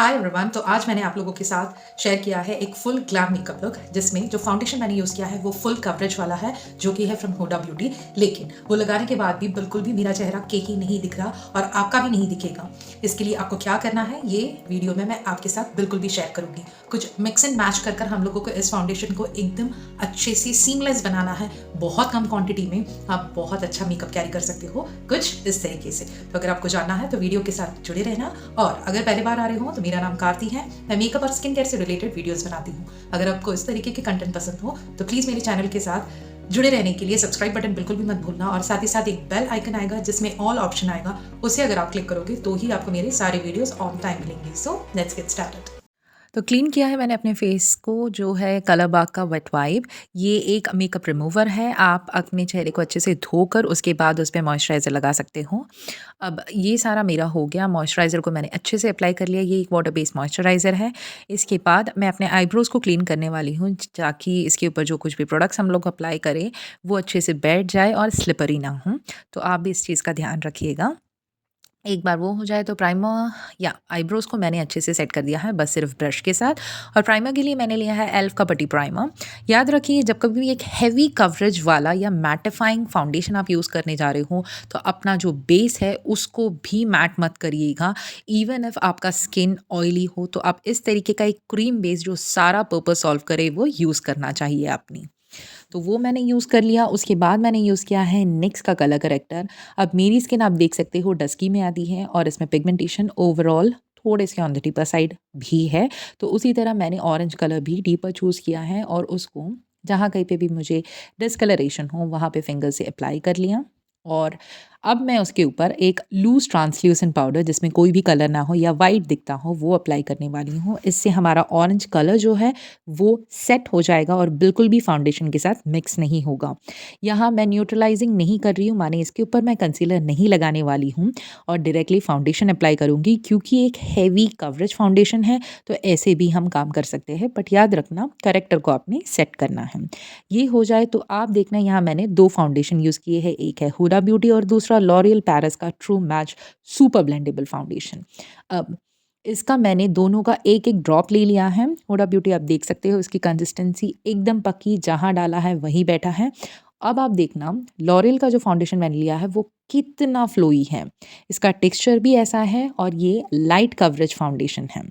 Hi everyone. तो आज मैंने आप लोगों के साथ शेयर किया है एक फुल ग्लैम मेकअप लुक, जिसमें जो फाउंडेशन मैंने यूज़ किया है वो फुल कवरेज वाला है, जो कि है फ्रॉम हुडा ब्यूटी। लेकिन वो लगाने के बाद भी बिल्कुल भी मेरा चेहरा केकी नहीं दिख रहा और आपका भी नहीं दिखेगा। इसके लिए आपको क्या करना है, ये वीडियो में मैं आपके साथ बिल्कुल भी शेयर करूंगी। कुछ मिक्स एंड मैच कर हम लोगों को इस फाउंडेशन को एकदम अच्छे से सीमलेस बनाना है। बहुत कम क्वांटिटी में आप बहुत अच्छा मेकअप कैरी कर सकते हो, कुछ इस तरीके से। तो अगर आपको जानना है तो वीडियो के साथ जुड़े रहना। और अगर पहली बार आ रहे हो तो मेरा नाम कार्ति है, मैं मेकअप और स्किन केयर से रिलेटेड वीडियोस बनाती हूँ। अगर आपको इस तरीके के कंटेंट पसंद हो तो प्लीज़ मेरे चैनल के साथ जुड़े रहने के लिए सब्सक्राइब बटन बिल्कुल भी मत भूलना, और साथ ही साथ एक बेल आइकन आएगा जिसमें ऑल ऑप्शन आएगा, उसे अगर आप क्लिक करोगे तो ही आपको मेरे सारे वीडियोस ऑन टाइम मिलेंगे। So let's get started. तो क्लीन किया है मैंने अपने फेस को, जो है कलर बाग का वेट वाइप। ये एक मेकअप रिमूवर है। आप अपने चेहरे को अच्छे से धोकर उसके बाद उस पे मॉइस्चराइज़र लगा सकते हो। अब ये सारा मेरा हो गया। मॉइस्चराइज़र को मैंने अच्छे से अप्लाई कर लिया। ये एक वाटर बेस्ड मॉइस्चराइज़र है। इसके बाद मैं अपने आईब्रोज़ को क्लीन करने वाली हूँ, ताकि इसके ऊपर जो कुछ भी प्रोडक्ट्स हम लोग अप्लाई करें वो अच्छे से बैठ जाए और स्लिपरी ना हो। तो आप भी इस चीज़ का ध्यान रखिएगा। एक बार वो हो जाए तो प्राइमर या आईब्रोज़ को मैंने अच्छे से सेट कर दिया है, बस सिर्फ ब्रश के साथ। और प्राइमर के लिए मैंने लिया है एल्फ का पट्टी प्राइमर। याद रखिए, जब कभी भी एक हैवी कवरेज वाला या मैटिफाइंग फाउंडेशन आप यूज़ करने जा रहे हो तो अपना जो बेस है उसको भी मैट मत करिएगा। इवन इफ आपका स्किन ऑयली हो तो आप इस तरीके का एक क्रीम बेस जो सारा पर्पस सॉल्व करे वो यूज़ करना चाहिए अपनी। तो वो मैंने यूज़ कर लिया। उसके बाद मैंने यूज़ किया है निक्स का कलर करेक्टर। अब मेरी स्किन आप देख सकते हो डस्की में आती है और इसमें पिगमेंटेशन ओवरऑल थोड़े से ऑन द डीपर साइड भी है। तो उसी तरह मैंने ऑरेंज कलर भी डीपर चूज़ किया है और उसको जहाँ कहीं पे भी मुझे डिस्कलरेशन हो वहाँ पे फिंगर से अप्लाई कर लिया। और अब मैं उसके ऊपर एक लूज़ ट्रांसल्यूसेंट पाउडर, जिसमें कोई भी कलर ना हो या वाइट दिखता हो, वो अप्लाई करने वाली हूँ। इससे हमारा ऑरेंज कलर जो है वो सेट हो जाएगा और बिल्कुल भी फाउंडेशन के साथ मिक्स नहीं होगा। यहाँ मैं न्यूट्रलाइजिंग नहीं कर रही हूँ, माने इसके ऊपर मैं कंसीलर नहीं लगाने वाली हूँ और डायरेक्टली फाउंडेशन अप्लाई करूँगी, क्योंकि एक हैवी कवरेज फाउंडेशन है तो ऐसे भी हम काम कर सकते हैं। बट याद रखना, करेक्टर को आपने सेट करना है। ये हो जाए तो आप देखना, यहाँ मैंने 2 फाउंडेशन यूज़ किए हैं। एक है हुडा ब्यूटी और दूसरा लॉरियल पेरिस का true match super blendable foundation. अब इसका मैंने दोनों का एक-एक ड्रॉप ले लिया है। हुडा ब्यूटी आप देख सकते हो, इसकी कंसिस्टेंसी एकदम पक्की, जहाँ डाला है वहीं बैठा है। अब आप देखना, लॉरियल का जो फाउंडेशन मैंने लिया है वो कितना फ्लोई है। इसका टेक्सचर भी ऐसा है और ये लाइट कवरेज फाउंडेशन है।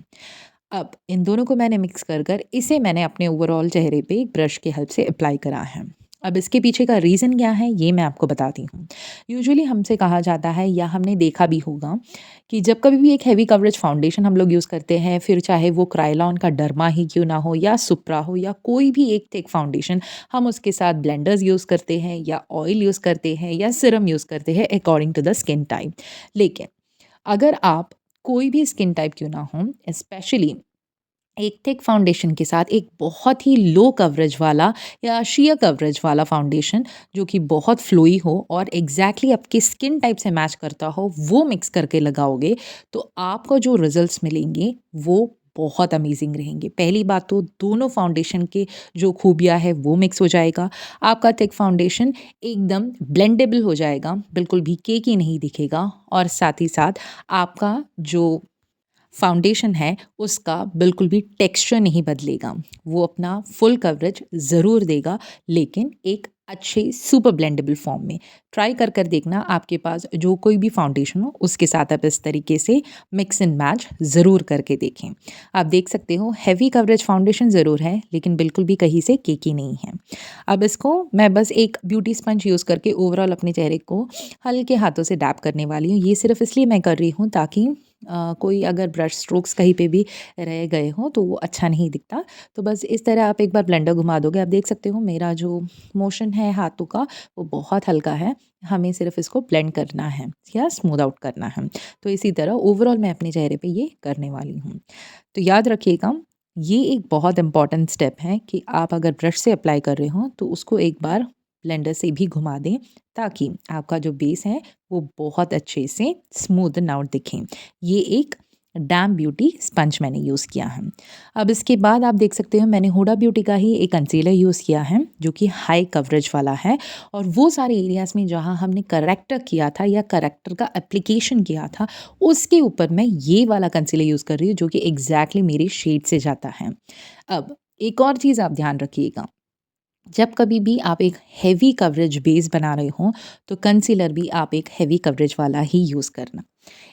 अब इन दोनों को मैंने मिक्स कर कर इसे मैंने अपने ओवरऑल चेहरे पे एक ब्रश की हेल्प से अप्लाई करा है। अब इसके पीछे का रीज़न क्या है ये मैं आपको बताती हूँ। यूजुअली हमसे कहा जाता है या हमने देखा भी होगा कि जब कभी भी एक हैवी कवरेज फाउंडेशन हम लोग यूज़ करते हैं, फिर चाहे वो क्रायोलॉन का डर्मा ही क्यों ना हो या सुप्रा हो या कोई भी एक थिक फाउंडेशन, हम उसके साथ ब्लेंडर्स यूज़ करते हैं या ऑयल यूज़ करते हैं या सिरम यूज़ करते हैं according to the skin type. लेकिन अगर आप कोई भी स्किन टाइप क्यों ना हो, स्पेशली एक थिक फाउंडेशन के साथ एक बहुत ही लो कवरेज वाला या शेयर कवरेज वाला फाउंडेशन, जो कि बहुत फ्लोई हो और एग्जैक्टली आपके स्किन टाइप से मैच करता हो, वो मिक्स करके लगाओगे तो आपको जो रिजल्ट्स मिलेंगे वो बहुत अमेजिंग रहेंगे। पहली बात तो दोनों फाउंडेशन के जो खूबियाँ है वो मिक्स हो जाएगा। आपका थिक फाउंडेशन एकदम ब्लेंडेबल हो जाएगा, बिल्कुल भी केकी नहीं दिखेगा। और साथ ही साथ आपका जो फाउंडेशन है उसका बिल्कुल भी टेक्सचर नहीं बदलेगा। वो अपना फुल कवरेज ज़रूर देगा, लेकिन एक अच्छे सुपर ब्लेंडेबल फॉर्म में। ट्राई कर देखना, आपके पास जो कोई भी फाउंडेशन हो उसके साथ आप इस तरीके से मिक्स एंड मैच ज़रूर करके देखें। आप देख सकते हो हैवी कवरेज फाउंडेशन ज़रूर है, लेकिन बिल्कुल भी कहीं से केकी नहीं है। अब इसको मैं बस एक ब्यूटी स्पंज यूज़ करके ओवरऑल अपने चेहरे को हल्के हाथों से डैप करने वाली हूँ। ये सिर्फ इसलिए मैं कर रही हूँ ताकि कोई अगर ब्रश स्ट्रोक्स कहीं पे भी रह गए हों तो वो अच्छा नहीं दिखता। तो बस इस तरह आप एक बार ब्लेंडर घुमा दोगे, आप देख सकते हो मेरा जो मोशन है हाथों का वो बहुत हल्का है। हमें सिर्फ इसको ब्लेंड करना है या स्मूथ आउट करना है। तो इसी तरह ओवरऑल मैं अपने चेहरे पे ये करने वाली हूँ। तो याद रखिएगा, ये एक बहुत इम्पॉर्टेंट स्टेप है कि आप अगर ब्रश से अप्लाई कर रहे हो तो उसको एक बार ब्लेंडर से भी घुमा दें, ताकि आपका जो बेस है वो बहुत अच्छे से स्मूदन आउट दिखे। ये एक डैम ब्यूटी स्पंज मैंने यूज़ किया है। अब इसके बाद आप देख सकते हो मैंने हुडा ब्यूटी का ही एक कंसीलर यूज़ किया है जो कि हाई कवरेज वाला है, और वो सारे एरियाज़ में जहाँ हमने करेक्टर किया था या करेक्टर का एप्लीकेशन किया था उसके ऊपर मैं ये वाला कंसीलर यूज़ कर रही हूँ जो कि एग्जैक्टली मेरे शेड से जाता है। अब एक और चीज़ आप ध्यान रखिएगा, जब कभी भी आप एक हेवी कवरेज बेस बना रहे हो तो कंसीलर भी आप एक हेवी कवरेज वाला ही यूज़ करना।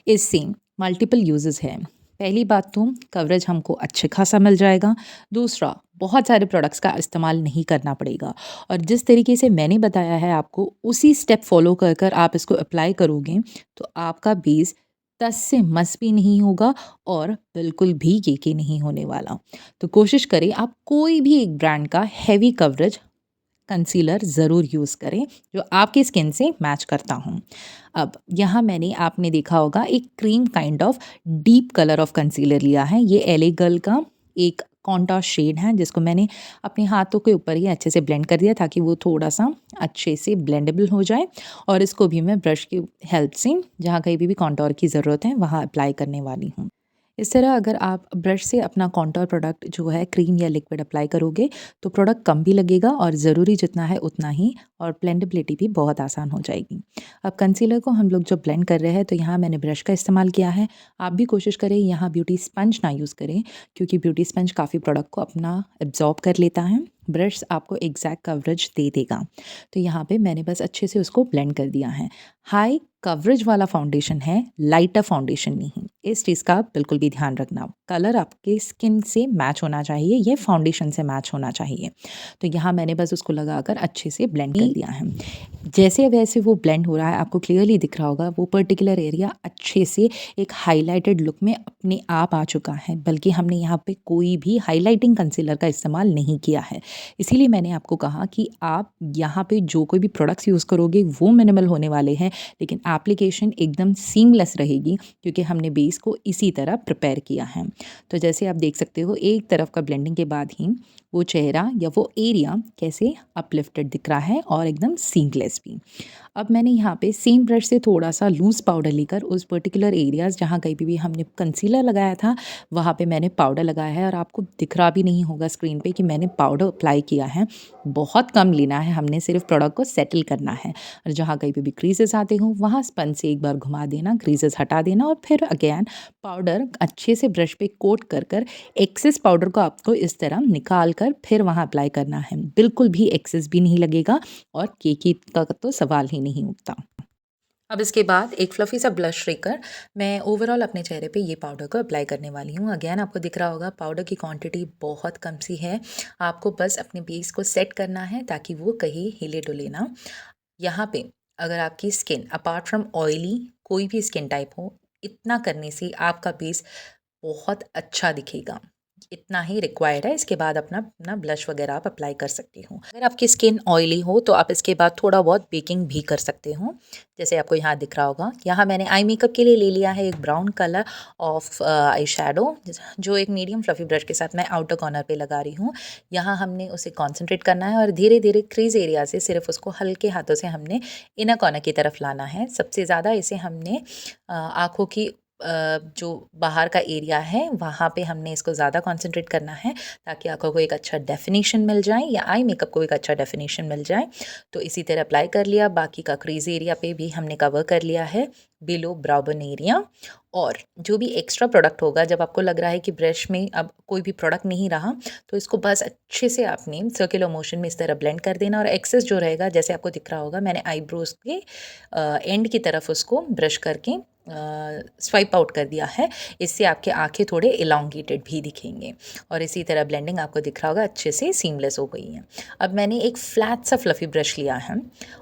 इससे मल्टीपल यूजेस हैं। पहली बात तो कवरेज हमको अच्छे खासा मिल जाएगा। दूसरा, बहुत सारे प्रोडक्ट्स का इस्तेमाल नहीं करना पड़ेगा, और जिस तरीके से मैंने बताया है आपको उसी स्टेप फॉलो कर कर आप इसको अप्लाई करोगे तो आपका बेस तस से मस भी नहीं होगा और बिल्कुल भी केकी नहीं होने वाला। तो कोशिश करें आप कोई भी एक ब्रांड का हैवी कवरेज कंसीलर ज़रूर यूज़ करें जो आपकी स्किन से मैच करता हूँ। अब यहाँ मैंने, आपने देखा होगा, एक cream kind of deep colour of concealer लिया है। ये एले गर्ल का एक कॉन्टोर शेड है जिसको मैंने अपने हाथों के ऊपर ही अच्छे से ब्लेंड कर दिया ताकि वो थोड़ा सा अच्छे से ब्लेंडेबल हो जाए, और इसको भी मैं ब्रश की हेल्प से जहाँ कहीं भी कॉन्टोर की ज़रूरत है वहाँ अप्लाई करने वाली हूँ। इस तरह अगर आप ब्रश से अपना कॉन्टोर प्रोडक्ट जो है क्रीम या लिक्विड अप्लाई करोगे तो प्रोडक्ट कम भी लगेगा और ज़रूरी जितना है उतना ही, और ब्लेंडेबिलिटी भी बहुत आसान हो जाएगी। अब कंसीलर को हम लोग जो ब्लेंड कर रहे हैं तो यहाँ मैंने ब्रश का इस्तेमाल किया है। आप भी कोशिश करें यहाँ ब्यूटी स्पंज ना यूज़ करें क्योंकि ब्यूटी स्पंज काफ़ी प्रोडक्ट को अपना एब्जॉर्ब कर लेता है। ब्रश आपको एग्जैक्ट कवरेज दे देगा। तो यहाँ पे मैंने बस अच्छे से उसको ब्लेंड कर दिया है। हाई कवरेज वाला फाउंडेशन है, लाइटर फाउंडेशन नहीं। इस चीज़ का बिल्कुल भी ध्यान रखना। कलर आपके स्किन से मैच होना चाहिए, ये फाउंडेशन से मैच होना चाहिए। तो यहाँ मैंने बस उसको लगाकर अच्छे से ब्लेंड कर दिया है। जैसे वैसे वो ब्लेंड हो रहा है आपको क्लियरली दिख रहा होगा, वो पर्टिकुलर एरिया अच्छे से एक हाइलाइटेड लुक में अपने आप आ चुका है, बल्कि हमने यहाँ पे कोई भी हाइलाइटिंग कंसीलर का इस्तेमाल नहीं किया है। इसीलिए मैंने आपको कहा कि आप यहाँ पे जो कोई भी प्रोडक्ट्स यूज़ करोगे वो मिनिमल होने वाले हैं, लेकिन एप्लीकेशन एकदम सीमलेस रहेगी क्योंकि हमने बेस को इसी तरह प्रिपेयर किया है। तो जैसे आप देख सकते हो एक तरफ का ब्लेंडिंग के बाद ही वो चेहरा या वो एरिया कैसे अपलिफ्टेड दिख रहा है और एकदम सीमलेस भी। अब मैंने यहाँ पे सेम ब्रश से थोड़ा सा लूज़ पाउडर लेकर उस पर्टिकुलर एरियाज़ जहाँ कहीं भी हमने कंसीलर लगाया था वहाँ पे मैंने पाउडर लगाया है, और आपको दिख रहा भी नहीं होगा स्क्रीन पे कि मैंने पाउडर अप्लाई किया है। बहुत कम लेना है, हमने सिर्फ प्रोडक्ट को सेटल करना है, और जहाँ कहीं पे भी क्रीजेस आते हों वहाँ स्पंज से एक बार घुमा देना, क्रीजेस हटा देना, और फिर अगेन पाउडर अच्छे से ब्रश पे कोट कर कर एक्सेस पाउडर को आपको इस तरह निकाल कर फिर वहाँ अप्लाई करना है। बिल्कुल भी एक्सेस भी नहीं लगेगा और केकी का तो सवाल ही नहीं उठता। अब इसके बाद एक फ्लफ़ी सा ब्लश लेकर मैं ओवरऑल अपने चेहरे पे ये पाउडर को अप्लाई करने वाली हूँ। अगेन आपको दिख रहा होगा पाउडर की क्वांटिटी बहुत कम सी है। आपको बस अपने बेस को सेट करना है ताकि वो कहीं हिले डुले ना। यहाँ पे अगर आपकी स्किन अपार्ट फ्रॉम ऑयली कोई भी स्किन टाइप हो, इतना करने से आपका बेस बहुत अच्छा दिखेगा। इतना ही रिक्वायर्ड है, इसके बाद अपना अपना ब्लश वगैरह आप अप्लाई कर सकती हो। अगर आपकी स्किन ऑयली हो तो आप इसके बाद थोड़ा बहुत बेकिंग भी कर सकते हो, जैसे आपको यहाँ दिख रहा होगा। यहाँ मैंने आई मेकअप के लिए ले लिया है एक brown colour of eye shadow, जो एक मीडियम फ्लफी ब्रश के साथ मैं आउटर कॉर्नर पे लगा रही हूँ। यहाँ हमने उसे कॉन्सेंट्रेट करना है और धीरे धीरे क्रीज एरिया से सिर्फ उसको हल्के हाथों से हमने इनर कॉर्नर की तरफ लाना है। सबसे ज़्यादा इसे हमने आँखों की जो बाहर का एरिया है वहाँ पे हमने इसको ज़्यादा कंसंट्रेट करना है ताकि आँखों को एक अच्छा डेफिनेशन मिल जाए या आई मेकअप को एक अच्छा डेफिनेशन मिल जाए। तो इसी तरह अप्लाई कर लिया। बाकी का क्रीज एरिया पे भी हमने कवर कर लिया है, बिलो ब्राउ बोन एरिया। और जो भी एक्स्ट्रा प्रोडक्ट होगा, जब आपको लग रहा है कि ब्रश में अब कोई भी प्रोडक्ट नहीं रहा तो इसको बस अच्छे से आपने सर्कुलर मोशन में इस तरह ब्लेंड कर देना, और एक्सेस जो रहेगा जैसे आपको दिख रहा होगा मैंने आईब्रोज के एंड की तरफ उसको ब्रश करके स्वाइप आउट कर दिया है। इससे आपके आंखें थोड़े इलांगेटेड भी दिखेंगे, और इसी तरह ब्लेंडिंग आपको दिख रहा होगा अच्छे से सीमलेस हो गई है। अब मैंने एक फ्लैट सा फ्लफ़ी ब्रश लिया है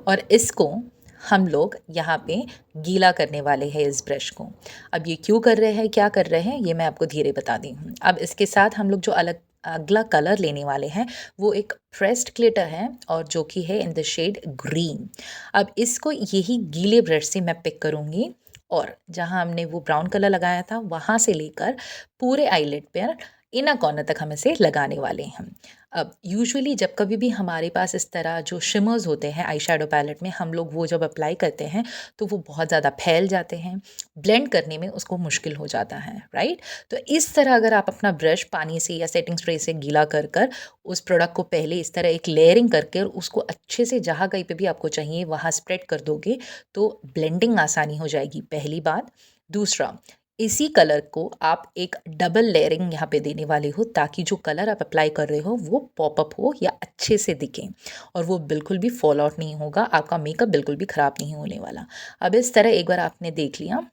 और इसको हम लोग यहाँ पे गीला करने वाले हैं इस ब्रश को। अब ये क्यों कर रहे हैं, क्या कर रहे हैं, ये मैं आपको धीरे बता दी हूँ। अब इसके साथ हम लोग जो अगला कलर लेने वाले हैं वो एक प्रेस्ड ग्लिटर है, और जो कि है इन द शेड ग्रीन। अब इसको यही गीले ब्रश से मैं पिक करूँगी, और जहाँ हमने वो ब्राउन कलर लगाया था वहाँ से लेकर पूरे आईलिड पर इनर कॉर्नर तक हम इसे लगाने वाले हैं। अब यूजुअली जब कभी भी हमारे पास इस तरह जो शिमर्स होते हैं आई शैडो पैलेट में, हम लोग वो जब अप्लाई करते हैं तो वो बहुत ज़्यादा फैल जाते हैं, ब्लेंड करने में उसको मुश्किल हो जाता है, राइट? तो इस तरह अगर आप अपना ब्रश पानी से या सेटिंग स्प्रे से गीला कर कर उस प्रोडक्ट को पहले इस तरह एक लेयरिंग करके और उसको अच्छे से जहाँ कहीं पे भी आपको चाहिए वहाँ स्प्रेड कर दोगे तो ब्लेंडिंग आसानी हो जाएगी, पहली बात। दूसरा, इसी कलर को आप एक डबल लेयरिंग यहाँ पे देने वाले हो ताकि जो कलर आप अप्लाई कर रहे हो वो पॉप अप हो या अच्छे से दिखे और वो बिल्कुल भी फॉल आउट नहीं होगा, आपका मेकअप बिल्कुल भी ख़राब नहीं होने वाला। अब इस तरह एक बार आपने देख लिया,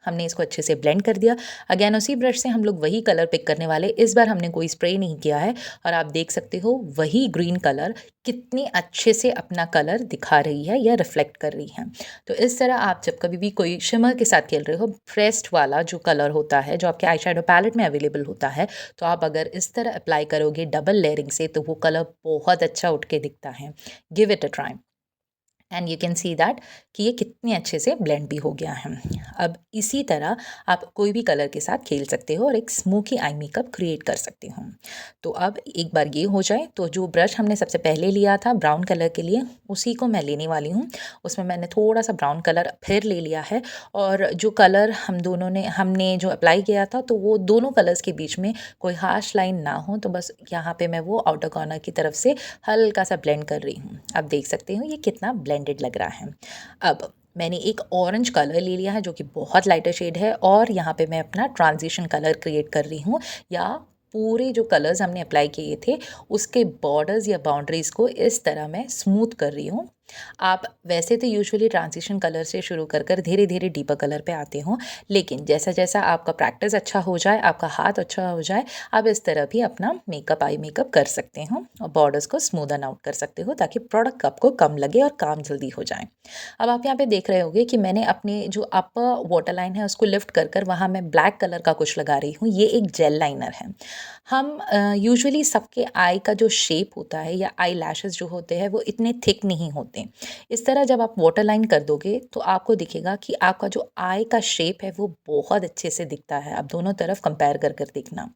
हमने इसको अच्छे से ब्लेंड कर दिया। अगेन उसी ब्रश से हम लोग वही कलर पिक करने वाले, इस बार हमने कोई स्प्रे नहीं किया है और आप देख सकते हो वही ग्रीन कलर कितनी अच्छे से अपना कलर दिखा रही है या रिफ्लेक्ट कर रही है। तो इस तरह आप जब कभी भी कोई शिमर के साथ खेल रहे हो, प्रेस्ड वाला जो कलर होता है जो आपके आई शैडो पैलेट में अवेलेबल होता है, तो आप अगर इस तरह अप्लाई करोगे डबल लेयरिंग से तो वो कलर बहुत अच्छा उठ के दिखता है। Give it a try and you can see that कि ये कितने अच्छे से ब्लेंड भी हो गया है। अब इसी तरह आप कोई भी कलर के साथ खेल सकते हो और एक स्मोकी आई मेकअप क्रिएट कर सकते हो। तो अब एक बार ये हो जाए तो जो ब्रश हमने सबसे पहले लिया था ब्राउन कलर के लिए, उसी को मैं लेने वाली हूँ। उसमें मैंने थोड़ा सा ब्राउन कलर फिर ले लिया है और जो कलर हमने जो अप्लाई किया था तो वो दोनों कलर्स के बीच में कोई हार्श लाइन ना हो, तो बस यहाँ पे मैं वो आउटर कॉर्नर की तरफ से हल्का सा ब्लेंड कर रही हूँ। आप देख सकते हो ये कितना ब्लेंडेड लग रहा है। अब मैंने एक ऑरेंज कलर ले लिया है जो कि बहुत लाइटर शेड है और यहाँ पे मैं अपना ट्रांजिशन कलर क्रिएट कर रही हूँ या पूरे जो कलर्स हमने अप्लाई किए थे उसके बॉर्डर्स या बाउंड्रीज़ को इस तरह मैं स्मूथ कर रही हूँ। आप वैसे तो यूजुअली ट्रांजिशन कलर से शुरू कर कर धीरे धीरे डीपर कलर पे आते हो, लेकिन जैसा जैसा आपका प्रैक्टिस अच्छा हो जाए, आपका हाथ अच्छा हो जाए, आप इस तरह भी अपना मेकअप आई मेकअप कर सकते हो और बॉर्डर्स को स्मूदन आउट कर सकते हो ताकि प्रोडक्ट आपको कम लगे और काम जल्दी हो जाए। अब आप यहाँ पे देख रहे होंगे कि मैंने अपने जो अपर वाटर लाइन है उसको लिफ्ट कर कर वहाँ मैं ब्लैक कलर का कुछ लगा रही हूँ। ये एक जेल लाइनर है। हम यूजुअली सबके आई का जो शेप होता है या आई लैशेस जो होते हैं वो इतने थिक नहीं होते। इस तरह जब आप वाटर लाइन कर दोगे तो आपको दिखेगा कि आपका जो आई का शेप है वो बहुत अच्छे से दिखता है। आप दोनों तरफ कंपेयर कर कर देखना।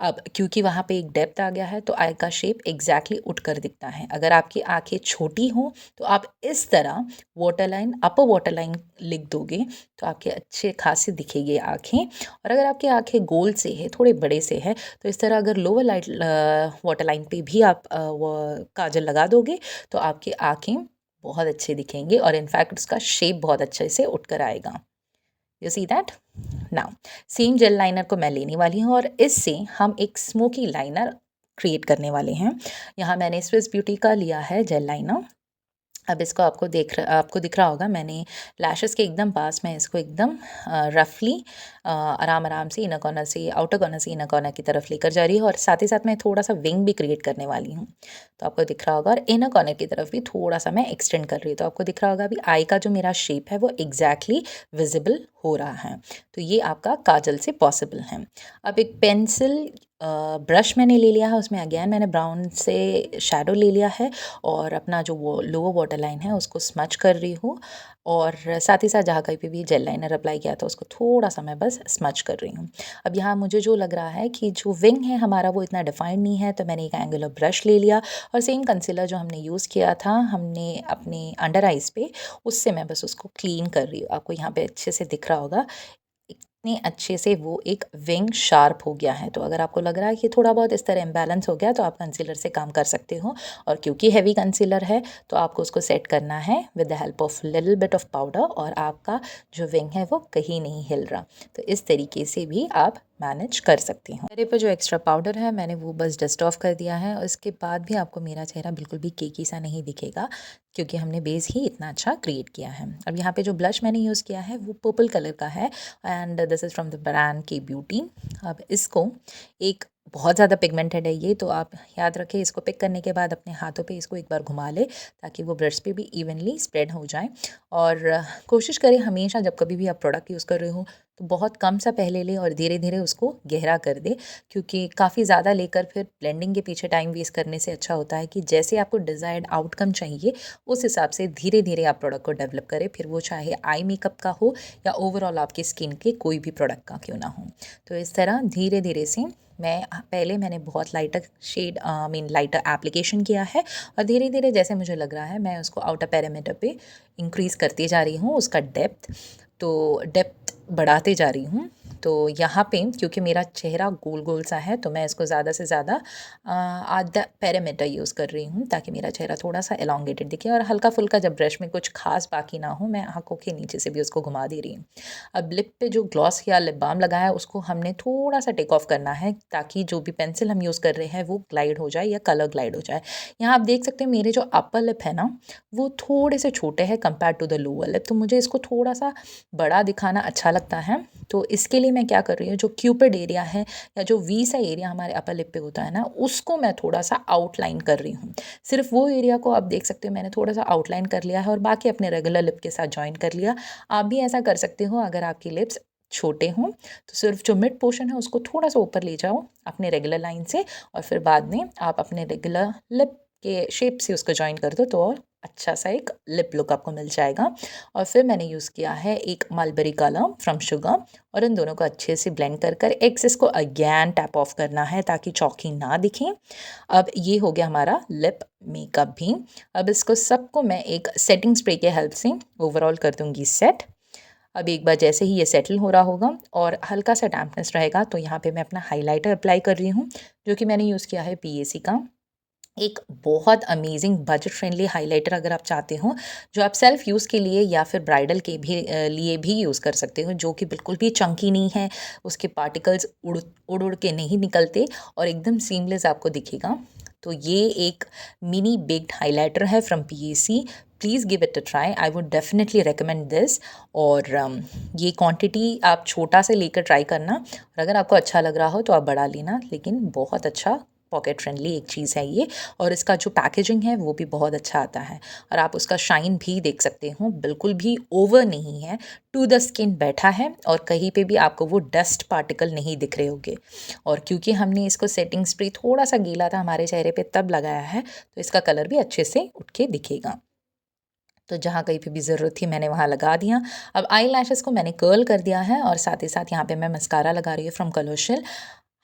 अब क्योंकि वहाँ पे एक डेप्थ आ गया है तो आई का शेप एग्जैक्टली उठ कर दिखता है। अगर आपकी आंखें छोटी हों तो आप इस तरह वाटर लाइन अपर वाटर लाइन लिख दोगे तो आपके अच्छे खासे दिखेगी आँखें। और अगर आपकी आँखें गोल से है, थोड़े बड़े से है, तो इस तरह अगर लोअर लाइट वाटर लाइन पे भी आप वो काजल लगा दोगे तो आपकी आँखें बहुत अच्छे दिखेंगे और इनफैक्ट उसका शेप बहुत अच्छे से उठ कर आएगा। You see that now. Same jail liner को मैं लेने वाली हूँ और इससे हम एक स्मोकी लाइनर क्रिएट करने वाले हैं। यहाँ मैंने स्विस ब्यूटी का लिया है जेल लाइनर। अब इसको आपको दिख रहा होगा, मैंने लैशेस के एकदम पास में इसको एकदम रफली आराम आराम से इनर कॉर्नर से आउटर कॉर्नर से इनर कॉर्नर की तरफ लेकर जा रही हूँ और साथ ही साथ मैं थोड़ा सा विंग भी क्रिएट करने वाली हूँ। तो आपको दिख रहा होगा और इनर कॉर्नर की तरफ भी थोड़ा सा मैं एक्सटेंड कर रही हूँ। तो आपको दिख रहा होगा अभी आई का जो मेरा शेप है वो एग्जैक्टली विजिबल हो रहा है। तो ये आपका काजल से पॉसिबल है। अब एक पेंसिल ब्रश मैंने ले लिया है, उसमें अगेन मैंने ब्राउन से शेडो ले लिया है और अपना जो वो लोअर वाटर लाइन है उसको स्मच कर रही हूँ और साथ ही साथ जहाँ कहीं पे भी जेल लाइनर अप्लाई किया था उसको थोड़ा सा मैं बस स्मच कर रही हूँ। अब यहाँ मुझे जो लग रहा है कि जो विंग है हमारा वो इतना डिफाइंड नहीं है, तो मैंने एक एंगुलर ब्रश ले लिया और सेम कंसीलर जो हमने यूज़ किया था हमने अपने अंडर आइज़ पे, उससे मैं बस उसको क्लीन कर रही हूँ। आपको यहाँ पे अच्छे से दिख रहा होगा इतने अच्छे से वो एक विंग शार्प हो गया है। तो अगर आपको लग रहा है कि थोड़ा बहुत इस तरह इम्बैलेंस हो गया तो आप कंसीलर से काम कर सकते हो और क्योंकि हैवी कंसीलर है तो आपको उसको सेट करना है with the help of little bit of powder और आपका जो विंग है वो कहीं नहीं हिल रहा। तो इस तरीके से भी आप मैनेज कर सकती हूँ। मेरे पे जो एक्स्ट्रा पाउडर है मैंने वो बस डस्ट ऑफ कर दिया है और इसके बाद भी आपको मेरा चेहरा बिल्कुल भी केकी सा नहीं दिखेगा क्योंकि हमने बेस ही इतना अच्छा क्रिएट किया है। अब यहाँ पे जो ब्लश मैंने यूज़ किया है वो पर्पल कलर का है and this is from the brand के ब्यूटी। अब इसको एक बहुत ज़्यादा पिगमेंटेड है ये, तो आप याद रखें इसको पिक करने के बाद अपने हाथों पे इसको एक बार घुमा ले ताकि वो ब्रश पे भी इवनली स्प्रेड हो जाए। और कोशिश करें हमेशा जब कभी भी आप प्रोडक्ट यूज़ कर रहे हो तो बहुत कम सा पहले ले और धीरे-धीरे उसको गहरा कर दे, क्योंकि काफ़ी ज़्यादा लेकर फिर ब्लेंडिंग के पीछे टाइम वेस्ट करने से अच्छा होता है कि जैसे आपको डिज़ायर्ड आउटकम चाहिए, उस हिसाब से धीरे-धीरे आप प्रोडक्ट को डेवलप करें, फिर वो चाहे आई मेकअप का हो या ओवरऑल आपकी स्किन के कोई भी प्रोडक्ट का क्यों ना हो। तो इस तरह धीरे-धीरे से मैंने बहुत लाइटर शेड लाइटर एप्लीकेशन किया है और धीरे-धीरे जैसे मुझे लग रहा है मैं उसको आउटर पेरीमीटर पे इंक्रीज़ करती जा रही हूँ, उसका डेप्थ बढ़ाते जा रही हूँ। तो यहाँ पे क्योंकि मेरा चेहरा गोल-गोल सा है, तो मैं इसको ज़्यादा से ज़्यादा आधा पेरीमीटर यूज़ कर रही हूँ ताकि मेरा चेहरा थोड़ा-सा एलोंगेटेड दिखे और हल्का-फुल्का जब ब्रश में कुछ ख़ास बाकी ना हो, मैं आँखों के नीचे से भी उसको घुमा दे रही हूँ। अब लिप पे जो ग्लॉस या लिप बाम लगाया है उसको हमने थोड़ा-सा टेक ऑफ करना है ताकि जो भी पेंसिल हम यूज़ कर रहे हैं वो ग्लाइड हो जाए या कलर ग्लाइड हो जाए। यहाँ आप देख सकते हैं मेरे जो अपर लिप है ना, वो थोड़े से छोटे हैं compare to the lower lip, तो मुझे इसको थोड़ा-सा बड़ा दिखाना अच्छा लगता है। तो इसके लिए मैं क्या कर रही हूँ, जो क्यूपिड एरिया है या जो वी सा एरिया हमारे अपर लिप पे होता है ना, उसको मैं थोड़ा-सा आउटलाइन कर रही हूँ। सिर्फ वो एरिया को आप देख सकते हो मैंने थोड़ा-सा आउटलाइन कर लिया है और बाकी अपने रेगुलर लिप के साथ जॉइन कर लिया। आप भी ऐसा कर सकते हो अगर आपकी लिप्स छोटे हों, तो सिर्फ जो मिड पोर्शन है उसको थोड़ा-सा ऊपर ले जाओ अपने रेगुलर लाइन से और फिर बाद में आप अपने रेगुलर लिप के शेप से उसको जॉइन कर दो, तो और अच्छा सा एक लिप लुक आपको मिल जाएगा। और फिर मैंने यूज़ किया है एक मलबरी कलर फ्रॉम शुगर और इन दोनों को अच्छे से ब्लेंड कर एक्सेस को अगेन टैप ऑफ करना है ताकि चौकी ना दिखे। अब ये हो गया हमारा लिप मेकअप भी। अब इसको सबको मैं एक सेटिंग स्प्रे के हेल्प से ओवरऑल कर दूँगी सेट। अब एक बार जैसे ही ये सेटल हो रहा होगा और हल्का सा डैम्पनेस रहेगा, तो यहाँ पे मैं अपना हाइलाइटर अप्लाई कर रही हूँ, जो कि मैंने यूज़ किया है पीएसी का। एक बहुत अमेजिंग बजट फ्रेंडली हाइलाइटर अगर आप चाहते हो, जो आप सेल्फ यूज़ के लिए या फिर ब्राइडल के भी लिए भी यूज़ कर सकते हो, जो कि बिल्कुल भी चंकी नहीं है, उसके पार्टिकल्स उड़ के नहीं निकलते और एकदम सीमलेस आपको दिखेगा। तो ये एक मिनी बिग हाइलाइटर है from PAC. Please give it a try, I would definitely recommend this. और ये क्वांटिटी आप छोटा से लेकर ट्राई करना और अगर आपको अच्छा लग रहा हो तो आप बढ़ा लेना, लेकिन बहुत अच्छा पॉकेट फ्रेंडली एक चीज़ है ये। और इसका जो पैकेजिंग है वो भी बहुत अच्छा आता है और आप उसका शाइन भी देख सकते हो, बिल्कुल भी ओवर नहीं है, टू द स्किन बैठा है और कहीं पे भी आपको वो डस्ट पार्टिकल नहीं दिख रहे होंगे। और क्योंकि हमने इसको सेटिंग स्प्रे थोड़ा सा गीला था हमारे चेहरे पे तब लगाया है, तो इसका कलर भी अच्छे से उठ के दिखेगा। तो जहाँ कहीं पे भी ज़रूरत थी मैंने वहाँ लगा दिया। अब आई लैशेज़ को मैंने कर्ल कर दिया है और साथ ही साथ यहाँ पे मैं मस्कारा लगा रही हूँ फ्रॉम कलर्शियल।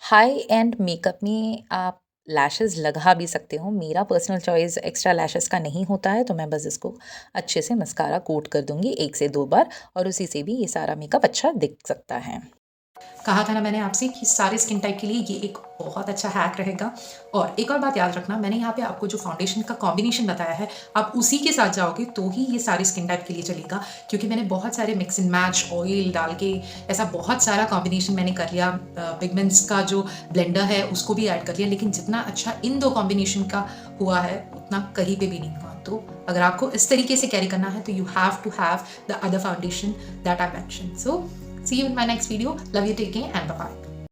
हाई एंड मेकअप में आप लैशेज़ लगा भी सकते हो, मेरा पर्सनल चॉइस एक्स्ट्रा लैशेज़ का नहीं होता है, तो मैं बस इसको अच्छे से मस्कारा कोट कर दूँगी 1 से 2 बार और उसी से भी ये सारा मेकअप अच्छा दिख सकता है। कहा था ना मैंने आपसे कि सारे स्किन टाइप के लिए ये एक बहुत अच्छा हैक रहेगा। और एक और बात याद रखना, मैंने यहाँ पे आपको जो फाउंडेशन का कॉम्बिनेशन बताया है, आप उसी के साथ जाओगे तो ही ये सारे स्किन टाइप के लिए चलेगा, क्योंकि मैंने बहुत सारे मिक्स एंड मैच ऑयल डाल के ऐसा बहुत सारा कॉम्बिनेशन मैंने कर लिया। पिगमेंट्स का जो ब्लेंडर है उसको भी ऐड कर लिया, लेकिन जितना अच्छा इन दो कॉम्बिनेशन का हुआ है उतना कहीं पे भी नहीं हुआ। तो अगर आपको इस तरीके से कैरी करना है तो you have to have the other foundation that I mention. So see you in my next video. Love you, take care, and bye bye.